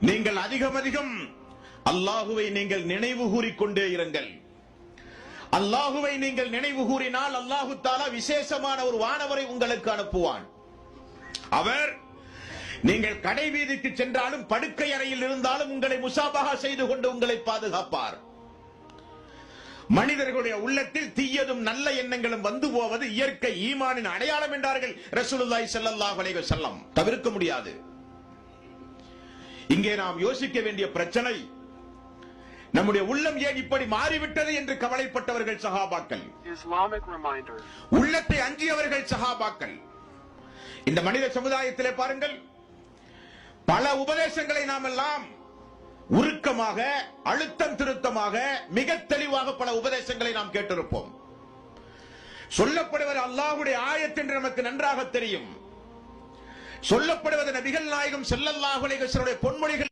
நீங்கள் அதிகம் அதிகம் அல்லாஹுவை நீங்கள் நினைவு கூறிக்கொண்டே இருங்கள். அல்லாஹுவை நீங்கள் நினைவு கூறினால் அல்லாஹு தஆலா விசேஷமான ஒரு வானவரை உங்களுக்கு அனுப்புவான். அவர் நீங்கள் கடை வீதிக்கு சென்றாலும் படுக்கை அறையில் இருந்தாலும் உங்களை முசாபஹா செய்து கொண்டு உங்களை பாதுகாப்பார். மனிதர்களுடைய உள்ளத்தில் தீயதும் நல்ல எண்ணங்களும் வந்து போவது இயற்கை ஈமானின் அடையாளம் என்றார்கள் ரசூலுல்லாஹி ஸல்லல்லாஹு அலைஹி வஸல்லம். தவிர்க்க முடியாது. இங்கே நாம் யோசிக்க வேண்டிய பிரச்சனை, நம்முடைய உள்ளம் ஏன் இப்படி மாறிவிட்டது என்று கவலைப்பட்டவர்கள் சஹாபாக்கள், உள்ளத்தை அஞ்சியவர்கள் சஹாபாக்கள். இந்த மனித சமுதாயத்திலே பாருங்கள், பல உபதேசங்களை நாம் எல்லாம் உருக்கமாக, அழுத்தம் திருத்தமாக, மிக தெளிவாக பல உபதேசங்களை நாம் கேட்டிருப்போம். சொல்லப்படுவது அல்லாஹ்வுடைய ஆயத் என்று நமக்கு நன்றாக தெரியும். சொல்லப்படுவது நபிகள் நாயகம் ஸல்லல்லாஹு அலைஹி வஸல்லம் பொன்மொழிகள்